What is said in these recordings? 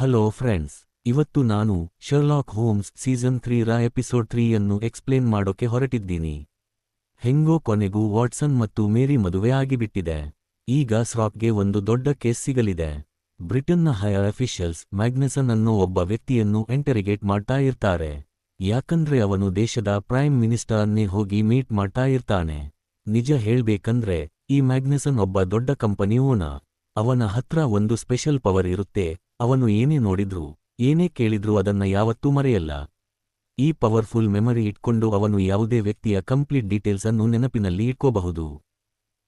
Hello friends, ಇವತ್ತು ನಾನು Sherlock homes season 3 ರ ಎಪಿಸೋಡ್ 3 ಅನ್ನು ಎಕ್ಸ್ಪ್ಲೇನ್ ಮಾಡೋಕೆ ಹೊರಟಿದ್ದೀನಿ. ಹೆಂಗೋ ಕೊನೆಗೂ ವಾಟ್ಸನ್ ಮತ್ತು ಮೇರಿ ಮದುವೆ ಆಗಿಬಿಟ್ಟಿದೆ. ಈಗ ಸ್ರಾಕ್ಗೆ ಒಂದು ದೊಡ್ಡ ಕೇಸ್ ಸಿಗಲಿದೆ. ಬ್ರಿಟನ್ನ ಹೈಯರ್ ಅಫಿಷಿಯಲ್ಸ್ ಮ್ಯಾಗ್ನೆಸನ್ ಅನ್ನೋ ಒಬ್ಬ ವ್ಯಕ್ತಿಯನ್ನು ಇಂಟೆರಿಗೇಟ್ ಮಾಡ್ತಾ ಇರ್ತಾರೆ. ಯಾಕಂದ್ರೆ ಅವನು ದೇಶದ ಪ್ರೈಮ್ ಮಿನಿಸ್ಟರ್ ಅನ್ನೇ ಹೋಗಿ ಮೀಟ್ ಮಾಡ್ತಾ ಇರ್ತಾನೆ. ನಿಜ ಹೇಳ್ಬೇಕಂದ್ರೆ ಈ ಮ್ಯಾಗ್ನೆಸನ್ ಒಬ್ಬ ದೊಡ್ಡ ಕಂಪನಿ ಓನರ್. ಅವನ ಹತ್ರ ಒಂದು ಸ್ಪೆಷಲ್ ಪವರ್ ಇರುತ್ತೆ. ಅವನು ಏನೇ ನೋಡಿದ್ರು ಏನೇ ಕೇಳಿದ್ರು ಅದನ್ನ ಯಾವತ್ತೂ ಮರೆಯಲ್ಲ. ಈ ಪವರ್ಫುಲ್ ಮೆಮರಿ ಇಟ್ಕೊಂಡು ಅವನು ಯಾವುದೇ ವ್ಯಕ್ತಿಯ ಕಂಪ್ಲೀಟ್ ಡೀಟೇಲ್ಸ್ ಅನ್ನು ನೆನಪಿನಲ್ಲಿ ಇಟ್ಕೋಬಹುದು.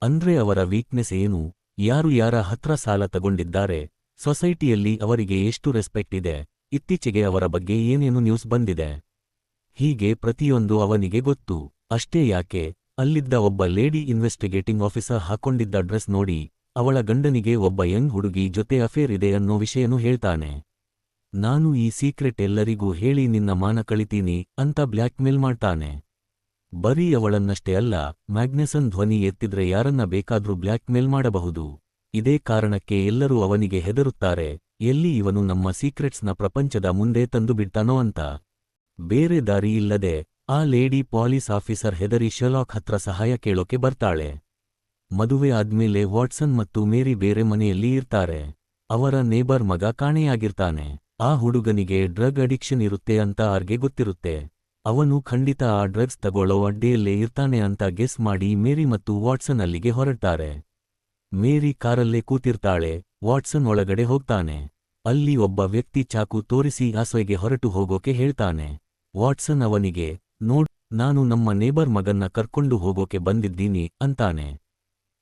ಅಂದ್ರೆ ಅವರ ವೀಕ್ನೆಸ್ ಏನು, ಯಾರು ಯಾರ ಹತ್ರ ಸಾಲ ತಗೊಂಡಿದ್ದಾರೆ, ಸೊಸೈಟಿಯಲ್ಲಿ ಅವರಿಗೆ ಎಷ್ಟು ರೆಸ್ಪೆಕ್ಟ್ ಇದೆ, ಇತ್ತೀಚೆಗೆ ಅವರ ಬಗ್ಗೆ ಏನೇನು ನ್ಯೂಸ್ ಬಂದಿದೆ, ಹೀಗೆ ಪ್ರತಿಯೊಂದು ಅವನಿಗೆ ಗೊತ್ತು. ಅಷ್ಟೇ ಯಾಕೆ, ಅಲ್ಲಿದ್ದ ಒಬ್ಬ ಲೇಡಿ ಇನ್ವೆಸ್ಟಿಗೇಟಿಂಗ್ ಆಫೀಸರ್ ಹಾಕೊಂಡಿದ್ದ ಡ್ರೆಸ್ ನೋಡಿ ಅವಳ ಗಂಡನಿಗೆ ಒಬ್ಬ ಯಂಗ್ ಹುಡುಗಿ ಜೊತೆ ಅಫೇರ್ ಇದೆ ಅನ್ನೋ ವಿಷಯನೂ ಹೇಳ್ತಾನೆ. ನಾನು ಈ ಸೀಕ್ರೆಟ್ ಎಲ್ಲರಿಗೂ ಹೇಳಿ ನಿನ್ನ ಮಾನ ಕಳಿತೀನಿ ಅಂತ ಬ್ಲ್ಯಾಕ್ ಮೇಲ್ ಮಾಡ್ತಾನೆ. ಬರೀ ಅವಳನ್ನಷ್ಟೇ ಅಲ್ಲ, ಮ್ಯಾಗ್ನೆಸನ್ ಧ್ವನಿ ಎತ್ತಿದ್ರೆ ಯಾರನ್ನ ಬೇಕಾದ್ರೂ ಬ್ಲ್ಯಾಕ್ ಮೇಲ್ ಮಾಡಬಹುದು. ಇದೇ ಕಾರಣಕ್ಕೆ ಎಲ್ಲರೂ ಅವನಿಗೆ ಹೆದರುತ್ತಾರೆ, ಎಲ್ಲಿ ಇವನು ನಮ್ಮ ಸೀಕ್ರೆಟ್ಸ್ನ ಪ್ರಪಂಚದ ಮುಂದೆ ತಂದು ಬಿಡ್ತಾನೋ ಅಂತ. ಬೇರೆ ದಾರಿ ಇಲ್ಲದೆ ಆ ಲೇಡಿ ಪಾಲಿಸ್ ಆಫೀಸರ್ ಹೆದರಿ ಶರ್ಲಾಕ್ ಹತ್ರ ಸಹಾಯ ಕೇಳೋಕೆ ಬರ್ತಾಳೆ. ಮದುವೆ ಆದ್ಮೇಲೆ ವಾಟ್ಸನ್ ಮತ್ತು ಮೇರಿ ಬೇರೆ ಮನೆಯಲ್ಲಿ ಇರ್ತಾರೆ. ಅವರ ನೇಬರ್ ಮಗ ಕಾಣೆಯಾಗಿರ್ತಾನೆ. ಆ ಹುಡುಗನಿಗೆ ಡ್ರಗ್ ಅಡಿಕ್ಷನ್ ಇರುತ್ತೆ ಅಂತ ಆರ್ಗೆ ಗೊತ್ತಿರುತ್ತೆ. ಅವನು ಖಂಡಿತ ಆ ಡ್ರಗ್ಸ್ ತಗೊಳ್ಳೋ ಅಡ್ಡಿಯಲ್ಲೇ ಇರ್ತಾನೆ ಅಂತ ಗೆಸ್ ಮಾಡಿ ಮೇರಿ ಮತ್ತು ವಾಟ್ಸನ್ ಅಲ್ಲಿಗೆ ಹೊರಡ್ತಾರೆ. ಮೇರಿ ಕಾರಲ್ಲೇ ಕೂತಿರ್ತಾಳೆ. ವಾಟ್ಸನ್ ಒಳಗಡೆ ಹೋಗ್ತಾನೆ. ಅಲ್ಲಿ ಒಬ್ಬ ವ್ಯಕ್ತಿ ಚಾಕು ತೋರಿಸಿ ಆಸೆಗೆ ಹೊರಟು ಹೋಗೋಕೆ ಹೇಳ್ತಾನೆ. ವಾಟ್ಸನ್ ಅವನಿಗೆ, ನೋಡ್, ನಾನು ನಮ್ಮ ನೇಬರ್ ಮಗನ್ನ ಕರ್ಕೊಂಡು ಹೋಗೋಕೆ ಬಂದಿದ್ದೀನಿ ಅಂತಾನೆ.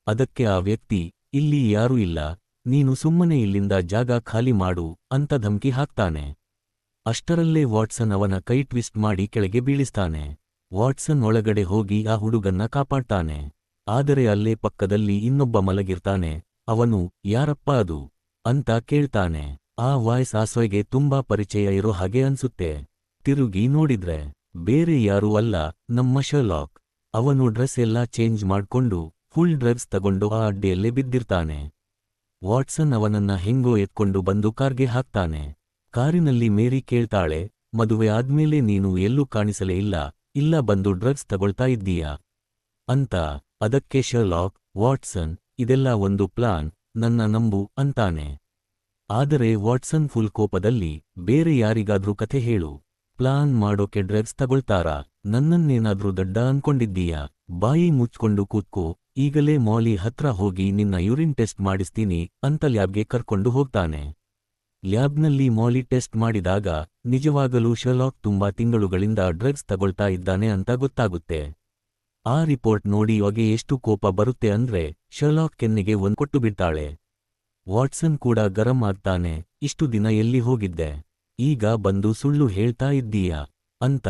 ಅದಕ್ಕೆ ಆ ವ್ಯಕ್ತಿ, ಇಲ್ಲಿ ಯಾರೂ ಇಲ್ಲ, ನೀನು ಸುಮ್ಮನೆ ಇಲ್ಲಿಂದ ಜಾಗ ಖಾಲಿ ಮಾಡು ಅಂತ ಧಮ್ಕಿ ಹಾಕ್ತಾನೆ. ಅಷ್ಟರಲ್ಲೇ ವಾಟ್ಸನ್ ಅವನ ಕೈ ಟ್ವಿಸ್ಟ್ ಮಾಡಿ ಕೆಳಗೆ ಬೀಳಿಸ್ತಾನೆ. ವಾಟ್ಸನ್ ಒಳಗಡೆ ಹೋಗಿ ಆ ಹುಡುಗನ್ನ ಕಾಪಾಡ್ತಾನೆ. ಆದರೆ ಅಲ್ಲೇ ಪಕ್ಕದಲ್ಲಿ ಇನ್ನೊಬ್ಬ ಮಲಗಿರ್ತಾನೆ. ಅವನು, ಯಾರಪ್ಪ ಅದು ಅಂತ ಕೇಳ್ತಾನೆ. ಆ ವಾಯ್ಸ್ ಆಸೊಯ್ಗೆ ತುಂಬಾ ಪರಿಚಯ ಇರೋ ಹಾಗೆ ಅನ್ಸುತ್ತೆ. ತಿರುಗಿ ನೋಡಿದ್ರೆ ಬೇರೆ ಯಾರೂ ಅಲ್ಲ, ನಮ್ಮ ಶರ್ಲಾಕ್. ಅವನು ಡ್ರೆಸ್ ಎಲ್ಲ ಚೇಂಜ್ ಮಾಡ್ಕೊಂಡು ಫುಲ್ ಡ್ರಗ್ಸ್ ತಗೊಂಡು ಆ ಅಡ್ಡಿಯಲ್ಲೇ ಬಿದ್ದಿರ್ತಾನೆ. ವಾಟ್ಸನ್ ಅವನನ್ನ ಹೆಂಗೋ ಎತ್ಕೊಂಡು ಬಂದು ಕಾರ್ಗೆ ಹಾಕ್ತಾನೆ. ಕಾರಿನಲ್ಲಿ ಮೇರಿ ಕೇಳ್ತಾಳೆ, ಮದುವೆ ಆದ್ಮೇಲೆ ನೀನು ಎಲ್ಲೂ ಕಾಣಿಸಲೇ ಇಲ್ಲ, ಇಲ್ಲ ಬಂದು ಡ್ರಗ್ಸ್ ತಗೊಳ್ತಾ ಇದ್ದೀಯಾ ಅಂತ. ಅದಕ್ಕೆ ಶರ್ಲಾಕ್, ವಾಟ್ಸನ್, ಇದೆಲ್ಲ ಒಂದು ಪ್ಲಾನ್, ನನ್ನ ನಂಬು ಅಂತಾನೆ. ಆದರೆ ವಾಟ್ಸನ್ ಫುಲ್ ಕೋಪದಲ್ಲಿ, ಬೇರೆ ಯಾರಿಗಾದ್ರೂ ಕಥೆ ಹೇಳು, ಪ್ಲಾನ್ ಮಾಡೋಕೆ ಡ್ರಗ್ಸ್ ತಗೊಳ್ತಾರಾ, ನನ್ನನ್ನೇನಾದ್ರೂ ದಡ್ಡ ಅನ್ಕೊಂಡಿದ್ದೀಯಾ, ಬಾಯಿ ಮುಚ್ಕೊಂಡು ಕೂತ್ಕೋ, ಈಗಲೇ ಮಾಲಿ ಹತ್ರ ಹೋಗಿ ನಿನ್ನ ಯೂರಿನ್ ಟೆಸ್ಟ್ ಮಾಡಿಸ್ತೀನಿ ಅಂತ ಲ್ಯಾಬ್ಗೆ ಕರ್ಕೊಂಡು ಹೋಗ್ತಾನೆ. ಲ್ಯಾಬ್ನಲ್ಲಿ ಮಾಲಿ ಟೆಸ್ಟ್ ಮಾಡಿದಾಗ ನಿಜವಾಗಲೂ ಶರ್ಲಾಕ್ ತುಂಬಾ ತಿಂಗಳುಗಳಿಂದ ಡ್ರಗ್ಸ್ ತಗೊಳ್ತಾ ಇದ್ದಾನೆ ಅಂತ ಗೊತ್ತಾಗುತ್ತೆ. ಆ ರಿಪೋರ್ಟ್ ನೋಡಿ ಹೊಗೆ ಎಷ್ಟು ಕೋಪ ಬರುತ್ತೆ ಅಂದ್ರೆ ಶರ್ಲಾಕ್ ಕೆನ್ನೆಗೆ ಒಂದ್ ಕೊಟ್ಟು ಬಿಡ್ತಾಳೆ. ವಾಟ್ಸನ್ ಕೂಡ ಗರಂ ಆಗ್ತಾನೆ. ಇಷ್ಟು ದಿನ ಎಲ್ಲಿ ಹೋಗಿದ್ದೆ, ಈಗ ಬಂದು ಸುಳ್ಳು ಹೇಳ್ತಾ ಇದ್ದೀಯಾ ಅಂತ.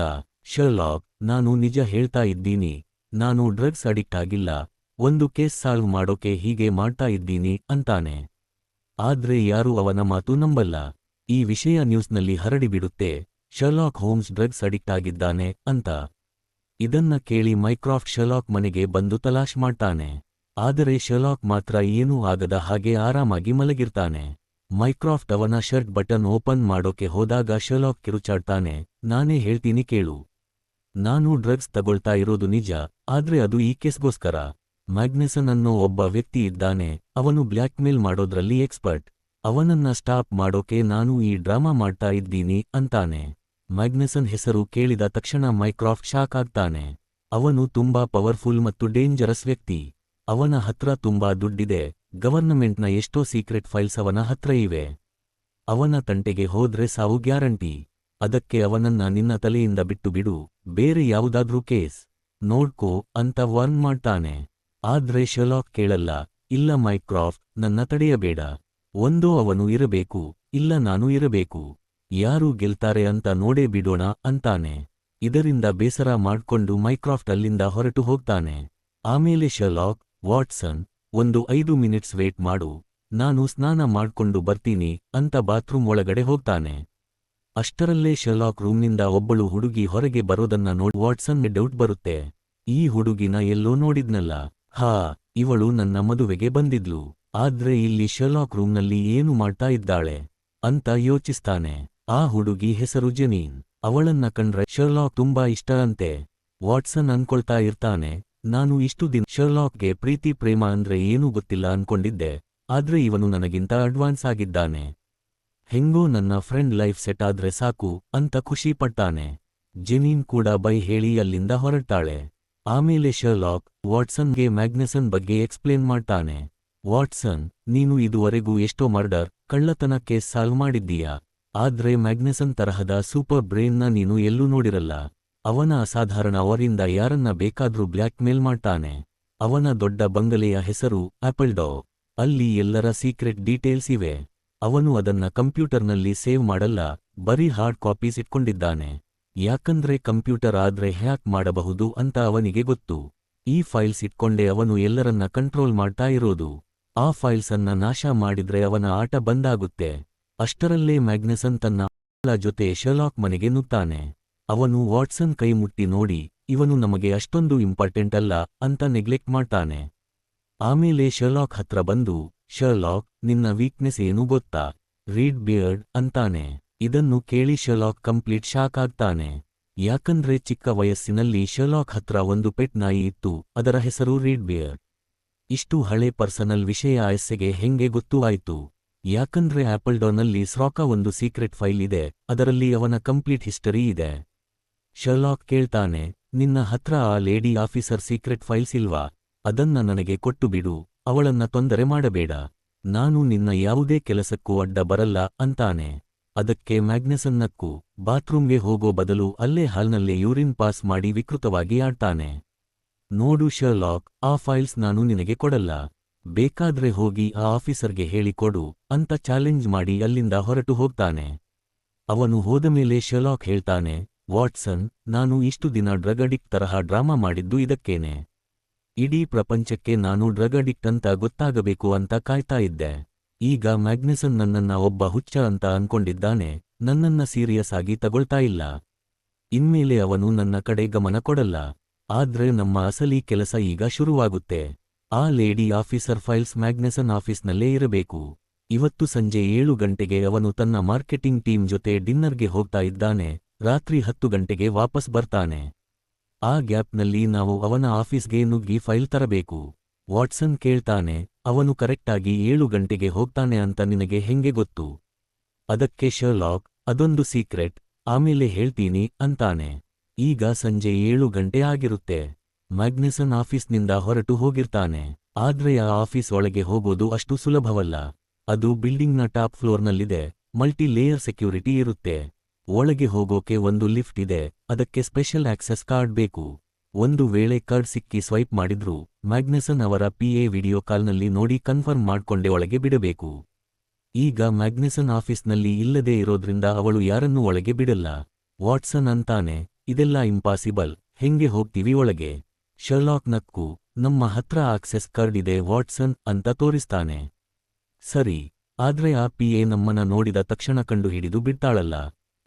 ಶರ್ಲಾಕ್, ನಾನು ನಿಜ ಹೇಳ್ತಾ ಇದ್ದೀನಿ, ನಾನು ಡ್ರಗ್ಸ್ ಅಡಿಕ್ಟ್ ಆಗಿಲ್ಲ, ಒಂದು ಕೇಸ್ ಸಾಲ್ವ್ ಮಾಡೋಕೆ ಹೀಗೆ ಮಾಡ್ತಾ ಇದ್ದೀನಿ ಅಂತಾನೆ. ಆದ್ರೆ ಯಾರೂ ಅವನ ಮಾತು ನಂಬಲ್ಲ. ಈ ವಿಷಯ ನ್ಯೂಸ್ನಲ್ಲಿ ಹರಡಿಬಿಡುತ್ತೆ, ಶರ್ಲಾಕ್ ಹೋಮ್ಸ್ ಡ್ರಗ್ಸ್ ಅಡಿಕ್ಟ್ ಆಗಿದ್ದಾನೆ ಅಂತ. ಇದನ್ನ ಕೇಳಿ ಮೈಕ್ರಾಫ್ಟ್ ಶರ್ಲಾಕ್ ಮನೆಗೆ ಬಂದು ತಲಾಶ್ ಮಾಡ್ತಾನೆ. ಆದರೆ ಶರ್ಲಾಕ್ ಮಾತ್ರ ಏನೂ ಆಗದ ಹಾಗೆ ಆರಾಮಾಗಿ ಮಲಗಿರ್ತಾನೆ. ಮೈಕ್ರಾಫ್ಟ್ ಅವನ ಶರ್ಟ್ ಬಟನ್ ಓಪನ್ ಮಾಡೋಕೆ ಹೋದಾಗ ಶರ್ಲಾಕ್ ಕಿರುಚಾಡ್ತಾನೆ, ನಾನೇ ಹೇಳ್ತೀನಿ ಕೇಳು, ನಾನು ಡ್ರಗ್ಸ್ ತಗೊಳ್ತಾ ಇರೋದು ನಿಜ, ಆದ್ರೆ ಅದು ಈ ಕೇಸ್ಗೋಸ್ಕರ. ಮ್ಯಾಗ್ನೆಸನ್ ಅನ್ನೋ ಒಬ್ಬ ವ್ಯಕ್ತಿ ಇದ್ದಾನೆ, ಅವನು ಬ್ಲ್ಯಾಕ್ ಮೇಲ್ ಮಾಡೋದ್ರಲ್ಲಿ ಎಕ್ಸ್ಪರ್ಟ್. ಅವನನ್ನ ಸ್ಟಾಪ್ ಮಾಡೋಕೆ ನಾನು ಈ ಡ್ರಾಮಾ ಮಾಡ್ತಾ ಇದ್ದೀನಿ ಅಂತಾನೆ. ಮ್ಯಾಗ್ನೆಸನ್ ಹೆಸರು ಕೇಳಿದ ತಕ್ಷಣ ಮೈಕ್ರಾಫ್ಟ್ ಶಾಕ್ ಆಗ್ತಾನೆ. ಅವನು ತುಂಬಾ ಪವರ್ಫುಲ್ ಮತ್ತು ಡೇಂಜರಸ್ ವ್ಯಕ್ತಿ. ಅವನ ಹತ್ರ ತುಂಬಾ ದುಡ್ಡಿದೆ, ಗವರ್ನಮೆಂಟ್ನ ಎಷ್ಟೋ ಸೀಕ್ರೆಟ್ ಫೈಲ್ಸ್ ಅವನ ಹತ್ರ ಇವೆ. ಅವನ ತಂಟೆಗೆ ಹೋದ್ರೆ ಸಾವು ಗ್ಯಾರಂಟಿ. ಅದಕ್ಕೆ ಅವನನ್ನ ನಿನ್ನ ತಲೆಯಿಂದ ಬಿಟ್ಟು ಬಿಡು, ಬೇರೆ ಯಾವುದಾದ್ರೂ ಕೇಸ್ ನೋಡ್ಕೋ ಅಂತ ವಾರ್ನ್ ಮಾಡ್ತಾನೆ. ಆದ್ರೆ ಶರ್ಲಾಕ್ ಕೇಳಲ್ಲ. ಇಲ್ಲ ಮೈಕ್ರಾಫ್ಟ್, ನನ್ನ ತಡೆಯಬೇಡ, ಒಂದೋ ಅವನು ಇರಬೇಕು, ಇಲ್ಲ ನಾನು ಇರಬೇಕು, ಯಾರು ಗೆಲ್ತಾರೆ ಅಂತ ನೋಡೇ ಬಿಡೋಣ ಅಂತಾನೆ. ಇದರಿಂದ ಬೇಸರ ಮಾಡ್ಕೊಂಡು ಮೈಕ್ರಾಫ್ಟ್ ಅಲ್ಲಿಂದ ಹೊರಟು ಹೋಗ್ತಾನೆ. ಆಮೇಲೆ ಶರ್ಲಾಕ್, ವಾಟ್ಸನ್, ಒಂದು 5 ಮಿನಿಟ್ಸ್ ವೇಟ್ ಮಾಡು, ನಾನು ಸ್ನಾನ ಮಾಡ್ಕೊಂಡು ಬರ್ತೀನಿ ಅಂತ ಬಾತ್ರೂಮ್ ಒಳಗಡೆ ಹೋಗ್ತಾನೆ. ಅಷ್ಟರಲ್ಲೇ ಶರ್ಲಾಕ್ ರೂಮ್ನಿಂದ ಒಬ್ಬಳು ಹುಡುಗಿ ಹೊರಗೆ ಬರೋದನ್ನ ನೋಡಿ ವಾಟ್ಸನ್ಗೆ ಡೌಟ್ ಬರುತ್ತೆ. ಈ ಹುಡುಗಿನ ಎಲ್ಲೋ ನೋಡಿದ್ನಲ್ಲ, ಹಾ, ಇವಳು ನನ್ನ ಮದುವೆಗೆ ಬಂದಿದ್ಲು. ಆದ್ರೆ ಇಲ್ಲಿ ಶರ್ಲಾಕ್ ರೂಮ್ನಲ್ಲಿ ಏನು ಮಾಡ್ತಾ ಇದ್ದಾಳೆ, ಅಂತ ಯೋಚಿಸ್ತಾನೆ. ಆ ಹುಡುಗಿ ಹೆಸರು ಜೆನೀನ್. ಅವಳನ್ನ ಕಂಡ್ರೆ ಶರ್ಲಾಕ್ ತುಂಬಾ ಇಷ್ಟ ಅಂತೆ. ವಾಟ್ಸನ್ ಅನ್ಕೊಳ್ತಾ ಇರ್ತಾನೆ, ನಾನು ಇಷ್ಟು ದಿನ ಶರ್ಲಾಕ್ಗೆ ಪ್ರೀತಿ ಪ್ರೇಮ ಅಂದ್ರೆ ಏನೂ ಗೊತ್ತಿಲ್ಲ ಅನ್ಕೊಂಡಿದ್ದೆ, ಆದ್ರೆ ಇವನು ನನಗಿಂತ ಅಡ್ವಾನ್ಸ್ ಆಗಿದ್ದಾನೆ. ಹೆಂಗೋ ನನ್ನ ಫ್ರೆಂಡ್ ಲೈಫ್ ಸೆಟ್ ಆದ್ರೆ ಸಾಕು ಅಂತ ಖುಷಿ ಪಡ್ತಾನೆ. ಜೆನೀನ್ ಕೂಡ ಬೈ ಹೇಳಿ ಅಲ್ಲಿಂದ ಹೊರಡ್ತಾಳೆ. ಆಮೇಲೆ ಶರ್ಲಾಕ್ ವಾಟ್ಸನ್ಗೆ ಮ್ಯಾಗ್ನೆಸನ್ ಬಗ್ಗೆ ಎಕ್ಸ್ಪ್ಲೇನ್ ಮಾಡ್ತಾನೆ. ವಾಟ್ಸನ್, ನೀನು ಇದುವರೆಗೂ ಎಷ್ಟೋ ಮರ್ಡರ್, ಕಳ್ಳತನ ಕೇಸ್ ಸಾಲ್ವ್ ಮಾಡಿದ್ದೀಯಾ, ಆದ್ರೆ ಮ್ಯಾಗ್ನೆಸನ್ ತರಹದ ಸೂಪರ್ ಬ್ರೈನ್ನ ನೀನು ಎಲ್ಲೂ ನೋಡಿರಲ್ಲ. ಅವನ ಅಸಾಧಾರಣ ಅವರಿಂದ ಯಾರನ್ನ ಬೇಕಾದ್ರೂ ಬ್ಲ್ಯಾಕ್ ಮೇಲ್ ಮಾಡ್ತಾನೆ. ಅವನ ದೊಡ್ಡ ಬಂಗಲೆಯ ಹೆಸರು ಆಪಲ್ಡೋ. ಅಲ್ಲಿ ಎಲ್ಲರ ಸೀಕ್ರೆಟ್ ಡೀಟೇಲ್ಸ್ ಇವೆ. ಅವನು ಅದನ್ನ ಕಂಪ್ಯೂಟರ್ನಲ್ಲಿ ಸೇವ್ ಮಾಡಲ್ಲ, ಬರೀ ಹಾರ್ಡ್ ಕಾಪೀಸ್ ಇಟ್ಕೊಂಡಿದ್ದಾನೆ. ಯಾಕಂದ್ರೆ ಕಂಪ್ಯೂಟರ್ ಆದ್ರೆ ಹ್ಯಾಕ್ ಮಾಡಬಹುದು ಅಂತ ಅವನಿಗೆ ಗೊತ್ತು. ಈ ಫೈಲ್ಸ್ ಇಟ್ಕೊಂಡೇ ಅವನು ಎಲ್ಲರನ್ನ ಕಂಟ್ರೋಲ್ ಮಾಡ್ತಾ ಇರೋದು. ಆ ಫೈಲ್ಸ್ ಅನ್ನ ನಾಶ ಮಾಡಿದ್ರೆ ಅವನ ಆಟ ಬಂದಾಗುತ್ತೆ. ಅಷ್ಟರಲ್ಲೇ ಮ್ಯಾಗ್ನೆಸನ್ ತನ್ನ ಜೊತೆ ಶರ್ಲಾಕ್ ಮನೆಗೆ ನುಗ್ತಾನೆ. ಅವನು ವಾಟ್ಸನ್ ಕೈ ಮುಟ್ಟಿ ನೋಡಿ, ಇವನು ನಮಗೆ ಅಷ್ಟೊಂದು ಇಂಪಾರ್ಟೆಂಟ್ ಅಲ್ಲ ಅಂತ ನೆಗ್ಲೆಕ್ಟ್ ಮಾಡ್ತಾನೆ. ಆಮೇಲೆ ಶರ್ಲಾಕ್ ಹತ್ರ ಬಂದು, ಶರ್ಲಾಕ್, ನಿನ್ನ ವೀಕ್ನೆಸ್ ಏನು ಗೊತ್ತಾ, ರೀಡ್ ಬಿಯರ್ಡ್ ಅಂತಾನೆ. ಇದನ್ನು ಕೇಳಿ ಶರ್ಲಾಕ್ ಕಂಪ್ಲೀಟ್ ಶಾಕ್ ಆಗ್ತಾನೆ. ಯಾಕಂದ್ರೆ ಚಿಕ್ಕ ವಯಸ್ಸಿನಲ್ಲಿ ಶರ್ಲಾಕ್ ಹತ್ರ ಒಂದು ಪೆಟ್ ನಾಯಿ ಇತ್ತು, ಅದರ ಹೆಸರು ರೀಡ್ ಬಿಯರ್ಡ್. ಇಷ್ಟು ಹಳೆ ಪರ್ಸನಲ್ ವಿಷಯ ಎಸ್ಸೆಗೆ ಹೆಂಗೆ ಗೊತ್ತು ಆಯ್ತು? ಯಾಕಂದ್ರೆ ಆಪಲ್ಡೋನಲ್ಲಿ ಸ್ರಾಕ ಒಂದು ಸೀಕ್ರೆಟ್ ಫೈಲ್ ಇದೆ, ಅದರಲ್ಲಿ ಅವನ ಕಂಪ್ಲೀಟ್ ಹಿಸ್ಟರಿ ಇದೆ. ಶರ್ಲಾಕ್ ಕೇಳ್ತಾನೆ, ನಿನ್ನ ಹತ್ರ ಆ ಲೇಡಿ ಆಫೀಸರ್ ಸೀಕ್ರೆಟ್ ಫೈಲ್ಸ್ ಇಲ್ವಾ? ಅದನ್ನ ನನಗೆ ಕೊಟ್ಟು ಬಿಡು, ಅವಳನ್ನ ತೊಂದರೆ ಮಾಡಬೇಡ, ನಾನು ನಿನ್ನ ಯಾವುದೇ ಕೆಲಸಕ್ಕೂ ಅಡ್ಡ ಬರಲ್ಲ ಅಂತಾನೆ. ಅದಕ್ಕೆ ಮ್ಯಾಗ್ನೆಸನ್ನಕ್ಕೂ ಬಾತ್ರೂಮ್ಗೆ ಹೋಗೋ ಬದಲು ಅಲ್ಲೇ ಹಾಲ್ನಲ್ಲೇ ಯೂರಿನ್ ಪಾಸ್ ಮಾಡಿ ವಿಕೃತವಾಗಿ ಆಡ್ತಾನೆ. ನೋಡು ಶರ್ಲಾಕ್, ಆ ಫೈಲ್ಸ್ ನಾನು ನಿನಗೆ ಕೊಡಲ್ಲ, ಬೇಕಾದ್ರೆ ಹೋಗಿ ಆ ಆಫೀಸರ್ಗೆ ಹೇಳಿಕೊಡು ಅಂತ ಚಾಲೆಂಜ್ ಮಾಡಿ ಅಲ್ಲಿಂದ ಹೊರಟು ಹೋಗ್ತಾನೆ. ಅವನು ಹೋದಮೇಲೆ ಶರ್ಲಾಕ್ ಹೇಳ್ತಾನೆ, ವಾಟ್ಸನ್, ನಾನು ಇಷ್ಟು ದಿನ ಡ್ರಗ್ ಅಡಿಕ್ಟ್ ತರಹ ಡ್ರಾಮಾ ಮಾಡಿದ್ದು ಇದಕ್ಕೇನೆ. ಇಡೀ ಪ್ರಪಂಚಕ್ಕೆ ನಾನು ಡ್ರಗ್ ಅಡಿಕ್ಟ್ ಅಂತ ಗೊತ್ತಾಗಬೇಕು ಅಂತ ಕಾಯ್ತಾ ಇದ್ದೆ. ಈಗ ಮ್ಯಾಗ್ನೆಸನ್ ನನ್ನನ್ನ ಒಬ್ಬ ಹುಚ್ಚ ಅಂತ ಅನ್ಕೊಂಡಿದ್ದಾನೆ, ನನ್ನನ್ನ ಸೀರಿಯಸ್ ಆಗಿ ತಗೊಳ್ತಾ ಇಲ್ಲ. ಇನ್ಮೇಲೆ ಅವನು ನನ್ನ ಕಡೆ ಗಮನ ಕೊಡಲ್ಲ. ಆದ್ರೆ ನಮ್ಮ ಅಸಲಿ ಕೆಲಸ ಈಗ ಶುರುವಾಗುತ್ತೆ. ಆ ಲೇಡಿ ಆಫೀಸರ್ ಫೈಲ್ಸ್ ಮ್ಯಾಗ್ನೆಸನ್ ಆಫೀಸ್ನಲ್ಲೇ ಇರಬೇಕು. ಇವತ್ತು ಸಂಜೆ 7 ಗಂಟೆಗೆ ಅವನು ತನ್ನ ಮಾರ್ಕೆಟಿಂಗ್ ಟೀಮ್ ಜೊತೆ ಡಿನ್ನರ್ಗೆ ಹೋಗ್ತಾ ಇದ್ದಾನೆ, ರಾತ್ರಿ 10 ಗಂಟೆಗೆ ವಾಪಸ್ ಬರ್ತಾನೆ. ಆ ಗ್ಯಾಪ್ನಲ್ಲಿ ನಾವು ಅವನ ಆಫೀಸ್ಗೆ ನುಗ್ಗಿ ಫೈಲ್ ತರಬೇಕು. ವಾಟ್ಸನ್ ಕೇಳ್ತಾನೆ, ಅವನು ಕರೆಕ್ಟಾಗಿ 7 ಗಂಟೆಗೆ ಹೋಗ್ತಾನೆ ಅಂತ ನಿನಗೆ ಹೆಂಗೆ ಗೊತ್ತು? ಅದಕ್ಕೆ ಶರ್ಲಾಕ್, ಅದೊಂದು ಸೀಕ್ರೆಟ್, ಆಮೇಲೆ ಹೇಳ್ತೀನಿ ಅಂತಾನೆ. ಈಗ ಸಂಜೆ 7 ಗಂಟೆ ಆಗಿರುತ್ತೆ. ಮ್ಯಾಗ್ನೆಸನ್ ಆಫೀಸ್ನಿಂದ ಹೊರಟು ಹೋಗಿರ್ತಾನೆ. ಆದ್ರೆ ಆ ಆಫೀಸ್ ಒಳಗೆ ಹೋಗೋದು ಅಷ್ಟು ಸುಲಭವಲ್ಲ. ಅದು ಬಿಲ್ಡಿಂಗ್ನ ಟಾಪ್ ಫ್ಲೋರ್ನಲ್ಲಿದೆ, ಮಲ್ಟಿ ಲೇಯರ್ ಸೆಕ್ಯೂರಿಟಿ ಇರುತ್ತೆ. ಒಳಗೆ ಹೋಗೋಕೆ ಒಂದು ಲಿಫ್ಟ್ ಇದೆ, ಅದಕ್ಕೆ ಸ್ಪೆಷಲ್ ಆಕ್ಸೆಸ್ ಕಾರ್ಡ್ ಬೇಕು. ಒಂದು ವೇಳೆ ಕಾರ್ಡ್ ಸಿಕ್ಕಿ ಸ್ವೈಪ್ ಮಾಡಿದ್ರೂ ಮ್ಯಾಗ್ನೆಸನ್ ಅವರ PA ವಿಡಿಯೋ ಕಾಲ್ನಲ್ಲಿ ನೋಡಿ ಕನ್ಫರ್ಮ್ ಮಾಡ್ಕೊಂಡೆ ಒಳಗೆ ಬಿಡಬೇಕು. ಈಗ ಮ್ಯಾಗ್ನೆಸನ್ ಆಫೀಸ್ನಲ್ಲಿ ಇಲ್ಲದೇ ಇರೋದ್ರಿಂದ ಅವಳು ಯಾರನ್ನೂ ಒಳಗೆ ಬಿಡಲ್ಲ. ವಾಟ್ಸನ್ ಅಂತಾನೆ, ಇದೆಲ್ಲ ಇಂಪಾಸಿಬಲ್, ಹೆಂಗೆ ಹೋಗ್ತೀವಿ ಒಳಗೆ? ಶರ್ಲಾಕ್ ನಕ್ಕು, ನಮ್ಮ ಹತ್ರ ಆಕ್ಸೆಸ್ ಕಾರ್ಡ್ ಇದೆ ವಾಟ್ಸನ್ ಅಂತ ತೋರಿಸ್ತಾನೆ. ಸರಿ, ಆದ್ರೆ ಆ PA ನಮ್ಮನ್ನ ನೋಡಿದ ತಕ್ಷಣ ಕಂಡುಹಿಡಿದು ಬಿಡ್ತಾಳಲ್ಲ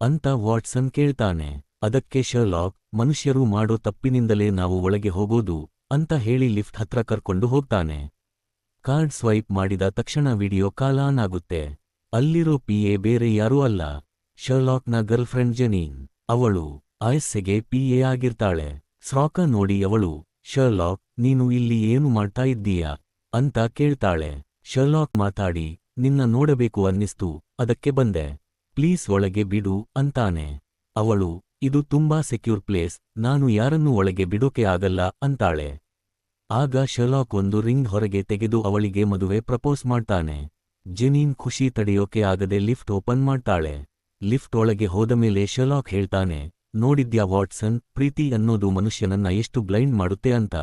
ಅಂತ ವಾಟ್ಸನ್ ಕೇಳ್ತಾನೆ. ಅದಕ್ಕೆ ಶರ್ಲಾಕ್, ಮನುಷ್ಯರು ಮಾಡೋ ತಪ್ಪಿನಿಂದಲೇ ನಾವು ಒಳಗೆ ಹೋಗೋದು ಅಂತ ಹೇಳಿ ಲಿಫ್ಟ್ ಹತ್ರ ಕರ್ಕೊಂಡು ಹೋಗ್ತಾನೆ. ಕಾರ್ಡ್ ಸ್ವೈಪ್ ಮಾಡಿದ ತಕ್ಷಣ ವಿಡಿಯೋ ಕಾಲ್ ಆನ್ ಆಗುತ್ತೆ. ಅಲ್ಲಿರೋ PA ಬೇರೆ ಯಾರೂ ಅಲ್ಲ, ಶರ್ಲಾಕ್ನ ಗರ್ಲ್ಫ್ರೆಂಡ್ ಜೆನೀನ್. ಅವಳು ಆಯಸ್ಸೆಗೆ PA ಆಗಿರ್ತಾಳೆ. ಸ್ರಾಕ ನೋಡಿ ಅವಳು, ಶರ್ಲಾಕ್, ನೀನು ಇಲ್ಲಿ ಏನು ಮಾಡ್ತಾ ಇದ್ದೀಯಾ ಅಂತ ಕೇಳ್ತಾಳೆ. ಶರ್ಲಾಕ್ ಮಾತಾಡಿ, ನಿನ್ನ ನೋಡಬೇಕು ಅನ್ನಿಸ್ತು, ಅದಕ್ಕೆ ಬಂದೆ, ಪ್ಲೀಸ್ ಒಳಗೆ ಬಿಡು ಅಂತಾನೆ. ಅವಳು, ಇದು ತುಂಬಾ ಸೆಕ್ಯೂರ್ ಪ್ಲೇಸ್, ನಾನು ಯಾರನ್ನೂ ಒಳಗೆ ಬಿಡೋಕೆ ಆಗಲ್ಲ ಅಂತಾಳೆ. ಆಗ ಶರ್ಲಾಕ್ ಒಂದು ರಿಂಗ್ ಹೊರಗೆ ತೆಗೆದು ಅವಳಿಗೆ ಮದುವೆ ಪ್ರಪೋಸ್ ಮಾಡ್ತಾನೆ. ಜೆನೀನ್ ಖುಷಿ ತಡೆಯೋಕೆ ಆಗದೆ ಲಿಫ್ಟ್ ಓಪನ್ ಮಾಡ್ತಾಳೆ. ಲಿಫ್ಟ್ ಒಳಗೆ ಹೋದಮೇಲೆ ಶರ್ಲಾಕ್ ಹೇಳ್ತಾನೆ, ನೋಡಿದ್ಯಾ ವಾಟ್ಸನ್, ಪ್ರೀತಿ ಅನ್ನೋದು ಮನುಷ್ಯನನ್ನ ಎಷ್ಟು ಬ್ಲೈಂಡ್ ಮಾಡುತ್ತೆ ಅಂತ.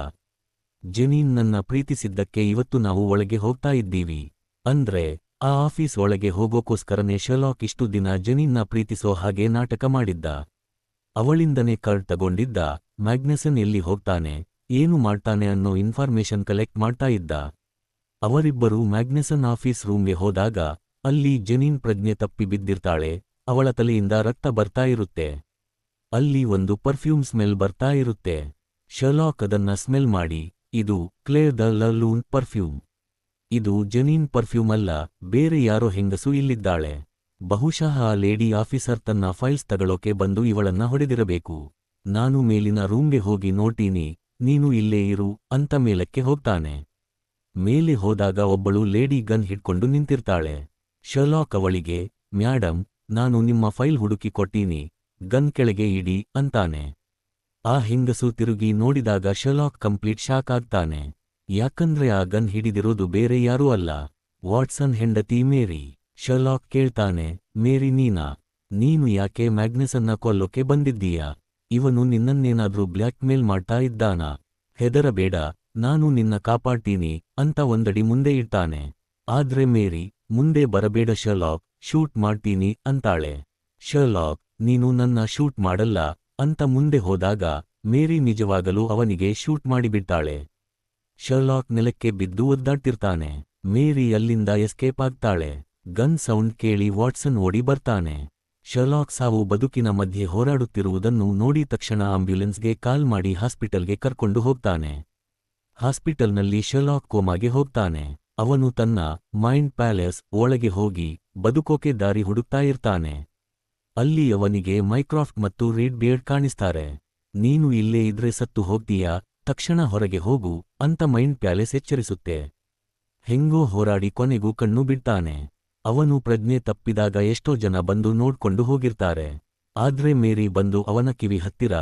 ಜೆನೀನ್ ನನ್ನ ಪ್ರೀತಿಸಿದ್ದಕ್ಕೆ ಇವತ್ತು ನಾವು ಒಳಗೆ ಹೋಗ್ತಾ ಇದ್ದೀವಿ. ಅಂದ್ರೆ ಆ ಆಫೀಸ್ ಒಳಗೆ ಹೋಗೋಕೋಸ್ಕರನೇ ಶರ್ಲಾಕ್ ಇಷ್ಟು ದಿನ ಜೆನೀನ್ನ ಪ್ರೀತಿಸೋ ಹಾಗೆ ನಾಟಕ ಮಾಡಿದ್ದ. ಅವಳಿಂದನೇ ಕಾರ್ಡ್ ತಗೊಂಡಿದ್ದ. ಮ್ಯಾಗ್ನೆಸನ್ ಎಲ್ಲಿ ಹೋಗ್ತಾನೆ, ಏನು ಮಾಡ್ತಾನೆ ಅನ್ನೋ ಇನ್ಫಾರ್ಮೇಶನ್ ಕಲೆಕ್ಟ್ ಮಾಡ್ತಾ ಇದ್ದ. ಅವರಿಬ್ಬರೂ ಮ್ಯಾಗ್ನೆಸನ್ ಆಫೀಸ್ ರೂಮ್ಗೆ ಹೋದಾಗ ಅಲ್ಲಿ ಜೆನೀನ್ ಪ್ರಜ್ಞೆ ತಪ್ಪಿ ಬಿದ್ದಿರ್ತಾಳೆ. ಅವಳ ತಲೆಯಿಂದ ರಕ್ತ ಬರ್ತಾ ಇರುತ್ತೆ. ಅಲ್ಲಿ ಒಂದು ಪರ್ಫ್ಯೂಮ್ ಸ್ಮೆಲ್ ಬರ್ತಾ ಇರುತ್ತೆ. ಶರ್ಲಾಕ್ ಅದನ್ನ ಸ್ಮೆಲ್ ಮಾಡಿ, ಇದು ಕ್ಲೇರ್ ದ ಲರ್ಲೂನ್ ಪರ್ಫ್ಯೂಮ್, ಇದು ಜೆನೀನ್ ಪರ್ಫ್ಯೂಮ್ ಅಲ್ಲ, ಬೇರೆ ಯಾರೋ ಹೆಂಗಸು ಇಲ್ಲಿದ್ದಾಳೆ. ಬಹುಶಃ ಆ ಲೇಡಿ ಆಫೀಸರ್ ತನ್ನ ಫೈಲ್ಸ್ ತಗೊಳ್ಳೋಕೆ ಬಂದು ಇವಳನ್ನ ಹೊಡೆದಿರಬೇಕು. ನಾನು ಮೇಲಿನ ರೂಮ್ಗೆ ಹೋಗಿ ನೋಡ್ತೀನಿ, ನೀನು ಇಲ್ಲೇ ಇರು ಅಂತ ಮೇಲಕ್ಕೆ ಹೋಗ್ತಾನೆ. ಮೇಲೆ ಹೋದಾಗ ಒಬ್ಬಳು ಲೇಡಿ ಗನ್ ಹಿಡ್ಕೊಂಡು ನಿಂತಿರ್ತಾಳೆ. ಶರ್ಲಾಕ್ ಅವಳಿಗೆ, ಮ್ಯಾಡಮ್, ನಾನು ನಿಮ್ಮ ಫೈಲ್ ಹುಡುಕಿ ಕೊಟ್ಟೀನಿ, ಗನ್ ಕೆಳಗೆ ಇಡಿ ಅಂತಾನೆ. ಆ ಹೆಂಗಸು ತಿರುಗಿ ನೋಡಿದಾಗ ಶರ್ಲಾಕ್ ಕಂಪ್ಲೀಟ್ ಶಾಕ್ ಆಗ್ತಾನೆ. ಯಾಕಂದ್ರೆ ಆ ಗನ್ ಹಿಡಿದಿರೋದು ಬೇರೆ ಯಾರೂ ಅಲ್ಲ, ವಾಟ್ಸನ್ ಹೆಂಡತಿ ಮೇರಿ. ಶರ್ಲಾಕ್ ಕೇಳ್ತಾನೆ, ಮೇರಿ ನೀನಾ? ನೀನು ಯಾಕೆ ಮ್ಯಾಗ್ನಸನ್ನ ಕೊಲ್ಲೋಕೆ ಬಂದಿದ್ದೀಯಾ? ಇವನು ನಿನ್ನನ್ನೇನಾದ್ರೂ ಬ್ಲ್ಯಾಕ್ ಮೇಲ್ ಮಾಡ್ತಾ ಇದ್ದಾನಾ? ಹೆದರಬೇಡ, ನಾನು ನಿನ್ನ ಕಾಪಾಡ್ತೀನಿ ಅಂತ ಒಂದಡಿ ಮುಂದೆ ಇಡ್ತಾನೆ. ಆದ್ರೆ ಮೇರಿ, ಮುಂದೆ ಬರಬೇಡ ಶರ್ಲಾಕ್, ಶೂಟ್ ಮಾಡ್ತೀನಿ ಅಂತಾಳೆ. ಶರ್ಲಾಕ್, ನೀನು ನನ್ನ ಶೂಟ್ ಮಾಡಲ್ಲ ಅಂತ ಮುಂದೆ ಹೋದಾಗ ಮೇರಿ ನಿಜವಾಗಲೂ ಅವನಿಗೆ ಶೂಟ್ ಮಾಡಿಬಿಡ್ತಾಳೆ. ಶರ್ಲಾಕ್ ನೆಲಕ್ಕೆ ಬಿದ್ದು ಒದ್ದಾಡ್ತಿರ್ತಾನೆ. ಮೇರಿ ಅಲ್ಲಿಂದ ಎಸ್ಕೇಪ್ ಆಗ್ತಾಳೆ. ಗನ್ ಸೌಂಡ್ ಕೇಳಿ ವಾಟ್ಸನ್ ಓಡಿ ಬರ್ತಾನೆ. ಶರ್ಲಾಕ್ ಸಾವು ಬದುಕಿನ ಮಧ್ಯೆ ಹೋರಾಡುತ್ತಿರುವುದನ್ನು ನೋಡಿ ತಕ್ಷಣ ಆಂಬ್ಯುಲೆನ್ಸ್ಗೆ ಕಾಲ್ ಮಾಡಿ ಹಾಸ್ಪಿಟಲ್ಗೆ ಕರ್ಕೊಂಡು ಹೋಗ್ತಾನೆ. ಹಾಸ್ಪಿಟಲ್ನಲ್ಲಿ ಶರ್ಲಾಕ್ ಕೋಮಾಗೆ ಹೋಗ್ತಾನೆ. ಅವನು ತನ್ನ ಮೈಂಡ್ ಪ್ಯಾಲೇಸ್ ಒಳಗೆ ಹೋಗಿ ಬದುಕೋಕೆ ದಾರಿ ಹುಡುಕ್ತಾ ಇರ್ತಾನೆ. ಅಲ್ಲಿ ಅವನಿಗೆ ಮೈಕ್ರಾಫ್ಟ್ ಮತ್ತು ರೀಡ್ ಬಿಯರ್ಡ್ ಕಾಣಿಸ್ತಾರೆ. ನೀನು ಇಲ್ಲೇ ಇದ್ರೆ ಸತ್ತು ಹೋಗ್ತೀಯಾ, ತಕ್ಷಣ ಹೊರಗೆ ಹೋಗು ಅಂತ ಮೈಂಡ್ ಪ್ಯಾಲೇಸ್ ಎಚ್ಚರಿಸುತ್ತೆ. ಹೆಂಗೋ ಹೋರಾಡಿ ಕೊನೆಗೂ ಕಣ್ಣು ಬಿಡ್ತಾನೆ. ಅವನು ಪ್ರಜ್ಞೆ ತಪ್ಪಿದಾಗ ಎಷ್ಟೋ ಜನ ಬಂದು ನೋಡ್ಕೊಂಡು ಹೋಗಿರ್ತಾರೆ. ಆದ್ರೆ ಮೇರಿ ಬಂದು ಅವನ ಕಿವಿ ಹತ್ತಿರ,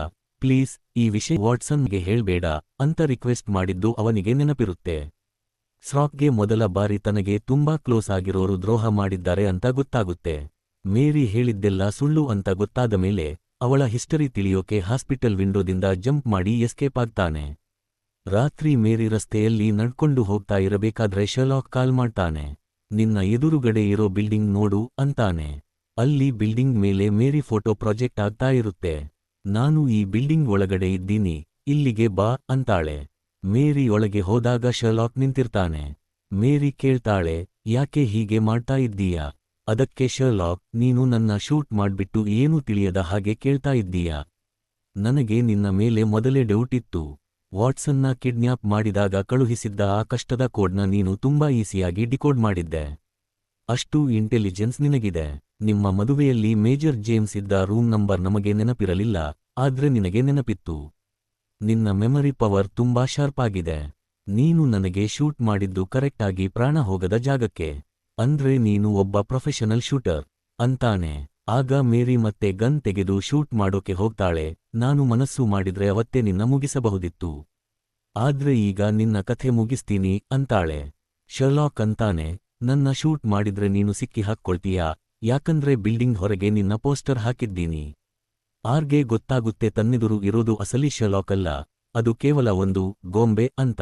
ಪ್ಲೀಸ್ ಈ ವಿಷಯ ವಾಟ್ಸನ್ಗೆ ಹೇಳ್ಬೇಡ ಅಂತ ರಿಕ್ವೆಸ್ಟ್ ಮಾಡಿದ್ದು ಅವನಿಗೆ ನೆನಪಿರುತ್ತೆ. ಸ್ರಾಕ್ಗೆ ಮೊದಲ ಬಾರಿ ತನಗೆ ತುಂಬಾ ಕ್ಲೋಸ್ ಆಗಿರೋರು ದ್ರೋಹ ಮಾಡಿದ್ದಾರೆ ಅಂತ ಗೊತ್ತಾಗುತ್ತೆ. ಮೇರಿ ಹೇಳಿದ್ದೆಲ್ಲ ಸುಳ್ಳು ಅಂತ ಗೊತ್ತಾದ ಮೇಲೆ ಅವಳ ಹಿಸ್ಟರಿ ತಿಳಿಯೋಕೆ ಹಾಸ್ಪಿಟಲ್ ವಿಂಡೋದಿಂದ ಜಂಪ್ ಮಾಡಿ ಎಸ್ಕೇಪ್ ಆಗ್ತಾನೆ. ರಾತ್ರಿ ಮೇರಿ ರಸ್ತೆಯಲ್ಲಿ ನಡ್ಕೊಂಡು ಹೋಗ್ತಾ ಇರಬೇಕಾದ್ರೆ ಶರ್ಲಾಕ್ ಕಾಲ್ ಮಾಡ್ತಾನೆ. ನಿನ್ನ ಎದುರುಗಡೆ ಇರೋ ಬಿಲ್ಡಿಂಗ್ ನೋಡು ಅಂತಾನೆ. ಅಲ್ಲಿ ಬಿಲ್ಡಿಂಗ್ ಮೇಲೆ ಮೇರಿ ಫೋಟೋ ಪ್ರಾಜೆಕ್ಟ್ ಆಗ್ತಾ ಇರುತ್ತೆ. ನಾನು ಈ ಬಿಲ್ಡಿಂಗ್ ಒಳಗಡೆ ಇದ್ದೀನಿ, ಇಲ್ಲಿಗೆ ಬಾ ಅಂತಾಳೆ. ಮೇರಿ ಒಳಗೆ ಹೋದಾಗ ಶರ್ಲಾಕ್ ನಿಂತಿರ್ತಾನೆ. ಮೇರಿ ಕೇಳ್ತಾಳೆ, ಯಾಕೆ ಹೀಗೆ ಮಾಡ್ತಾ ಇದ್ದೀಯಾ? ಅದಕ್ಕೆ ಶರ್ಲಾಕ್, ನೀನು ನನ್ನ ಶೂಟ್ ಮಾಡ್ಬಿಟ್ಟು ಏನೂ ತಿಳಿಯದ ಹಾಗೆ ಕೇಳ್ತಾ ಇದ್ದೀಯಾ? ನನಗೆ ನಿನ್ನ ಮೇಲೆ ಮೊದಲೇ ಡೌಟ್ ಇತ್ತು. ವಾಟ್ಸನ್ನ ಕಿಡ್ನ್ಯಾಪ್ ಮಾಡಿದಾಗ ಕಳುಹಿಸಿದ್ದ ಆ ಕಷ್ಟದ ಕೋಡ್ನ ನೀನು ತುಂಬಾ ಈಸಿಯಾಗಿ ಡಿಕೋಡ್ ಮಾಡಿದ್ದೆ. ಅಷ್ಟು ಇಂಟೆಲಿಜೆನ್ಸ್ ನಿನಗಿದೆ. ನಿಮ್ಮ ಮದುವೆಯಲ್ಲಿ ಮೇಜರ್ ಜೇಮ್ಸ್ ಇದ್ದ ರೂಮ್ ನಂಬರ್ ನಮಗೆ ನೆನಪಿರಲಿಲ್ಲ, ಆದ್ರೆ ನಿನಗೆ ನೆನಪಿತ್ತು. ನಿನ್ನ ಮೆಮರಿ ಪವರ್ ತುಂಬಾ ಶಾರ್ಪ್ ಆಗಿದೆ. ನೀನು ನನಗೆ ಶೂಟ್ ಮಾಡಿದ್ದು ಕರೆಕ್ಟ್ ಆಗಿ ಪ್ರಾಣ ಹೋಗದ ಜಾಗಕ್ಕೆ. ಅಂದ್ರೆ ನೀನು ಒಬ್ಬ ಪ್ರೊಫೆಷನಲ್ ಶೂಟರ್ ಅಂತಾನೆ. ಆಗ ಮೇರಿ ಮತ್ತೆ ಗನ್ ತೆಗೆದು ಶೂಟ್ ಮಾಡೋಕೆ ಹೋಗ್ತಾಳೆ. ನಾನು ಮನಸ್ಸು ಮಾಡಿದ್ರೆ ಅವತ್ತೇ ನಿನ್ನ ಮುಗಿಸಬಹುದಿತ್ತು, ಆದ್ರೆ ಈಗ ನಿನ್ನ ಕಥೆ ಮುಗಿಸ್ತೀನಿ ಅಂತಾಳೆ. ಶರ್ಲಾಕ್ ಅಂತಾನೆ, ನನ್ನ ಶೂಟ್ ಮಾಡಿದ್ರೆ ನೀನು ಸಿಕ್ಕಿ ಹಾಕ್ಕೊಳ್ತೀಯಾ? ಯಾಕಂದ್ರೆ ಬಿಲ್ಡಿಂಗ್ ಹೊರಗೆ ನಿನ್ನ ಪೋಸ್ಟರ್ ಹಾಕಿದ್ದೀನಿ. ಆರ್ಗೆ ಗೊತ್ತಾಗುತ್ತೆ ತನ್ನೆದುರು ಇರೋದು ಅಸಲಿ ಶರ್ಲಾಕ್ ಅಲ್ಲ, ಅದು ಕೇವಲ ಒಂದು ಗೊಂಬೆ ಅಂತ.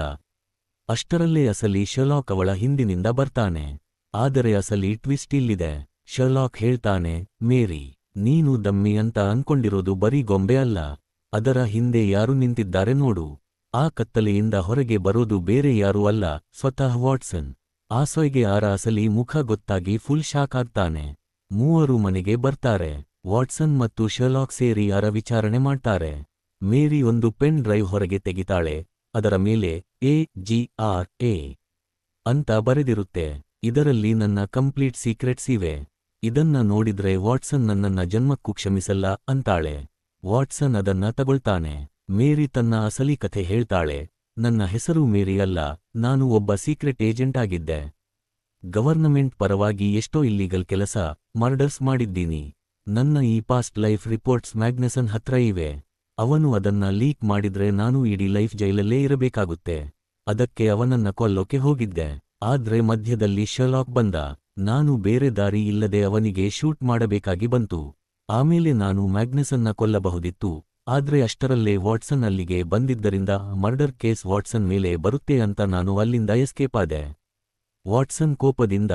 ಅಷ್ಟರಲ್ಲೇ ಅಸಲಿ ಶರ್ಲಾಕ್ ಅವಳ ಹಿಂದಿನಿಂದ ಬರ್ತಾನೆ. ಆದರೆ ಅಸಲಿ ಟ್ವಿಸ್ಟ್ ಇಲ್ಲಿದೆ. ಶರ್ಲಾಕ್ ಹೇಳ್ತಾನೆ, ಮೇರಿ, ನೀನು ದಮ್ಮಿ ಅಂತ ಅನ್ಕೊಂಡಿರೋದು ಬರೀ ಗೊಂಬೆ ಅಲ್ಲ, ಅದರ ಹಿಂದೆ ಯಾರು ನಿಂತಿದ್ದಾರೆ ನೋಡು. ಆ ಕತ್ತಲೆಯಿಂದ ಹೊರಗೆ ಬರೋದು ಬೇರೆ ಯಾರೂ ಅಲ್ಲ, ಸ್ವತಃ ವಾಟ್ಸನ್. ಆ ಸೊಯ್ಗೆ ಆರ ಅಸಲಿ ಮುಖ ಗೊತ್ತಾಗಿ ಫುಲ್ ಶಾಕ್ ಆಗ್ತಾನೆ. ಮೂವರು ಮನೆಗೆ ಬರ್ತಾರೆ. ವಾಟ್ಸನ್ ಮತ್ತು ಶರ್ಲಾಕ್ ಸೇರಿ ಆರ ವಿಚಾರಣೆ ಮಾಡ್ತಾರೆ. ಮೇರಿ ಒಂದು ಪೆನ್ ಡ್ರೈವ್ ಹೊರಗೆ ತೆಗಿತಾಳೆ. ಅದರ ಮೇಲೆ AGRA ಅಂತ ಬರೆದಿರುತ್ತೆ. ಇದರಲ್ಲಿ ನನ್ನ ಕಂಪ್ಲೀಟ್ ಸೀಕ್ರೆಟ್ಸ್ ಇವೆ. ಇದನ್ನ ನೋಡಿದ್ರೆ ವಾಟ್ಸನ್ ನನ್ನನ್ನ ಜನ್ಮಕ್ಕೂ ಕ್ಷಮಿಸಲ್ಲ ಅಂತಾಳೆ. ವಾಟ್ಸನ್ ಅದನ್ನ ತಗೊಳ್ತಾನೆ. ಮೇರಿ ತನ್ನ ಅಸಲಿ ಕಥೆ ಹೇಳ್ತಾಳೆ. ನನ್ನ ಹೆಸರು ಮೇರಿ ಅಲ್ಲ, ನಾನು ಒಬ್ಬ ಸೀಕ್ರೆಟ್ ಏಜೆಂಟ್ ಆಗಿದ್ದೆ. ಗವರ್ನಮೆಂಟ್ ಪರವಾಗಿ ಎಷ್ಟೋ ಇಲ್ಲೀಗಲ್ ಕೆಲಸ, ಮರ್ಡರ್ಸ್ ಮಾಡಿದ್ದೀನಿ. ನನ್ನ ಈ ಪಾಸ್ಟ್ ಲೈಫ್ ರಿಪೋರ್ಟ್ಸ್ ಮ್ಯಾಗ್ನಸನ್ ಹತ್ರ ಇವೆ. ಅವನು ಅದನ್ನ ಲೀಕ್ ಮಾಡಿದ್ರೆ ನಾನು ಇಡೀ ಲೈಫ್ ಜೈಲಲ್ಲೇ ಇರಬೇಕಾಗುತ್ತೆ. ಅದಕ್ಕೆ ಅವನನ್ನ ಕೊಲ್ಲೋಕೆ ಹೋಗಿದ್ದೆ. ಆದ್ರೆ ಮಧ್ಯದಲ್ಲಿ ಶರ್ಲಾಕ್ ಬಂದ. ನಾನು ಬೇರೆ ದಾರಿ ಇಲ್ಲದೆ ಅವನಿಗೆ ಶೂಟ್ ಮಾಡಬೇಕಾಗಿ ಬಂತು. ಆಮೇಲೆ ನಾನು ಮ್ಯಾಗ್ನಸನ್ನ ಕೊಲ್ಲಬಹುದಿತ್ತು, ಆದ್ರೆ ಅಷ್ಟರಲ್ಲೇ ವಾಟ್ಸನ್ ಅಲ್ಲಿಗೆ ಬಂದಿದ್ದರಿಂದ ಮರ್ಡರ್ ಕೇಸ್ ವಾಟ್ಸನ್ ಮೇಲೆ ಬರುತ್ತೆ ಅಂತ ನಾನು ಅಲ್ಲಿಂದ ಎಸ್ಕೇಪ್ ಆದೆ. ವಾಟ್ಸನ್ ಕೋಪದಿಂದ,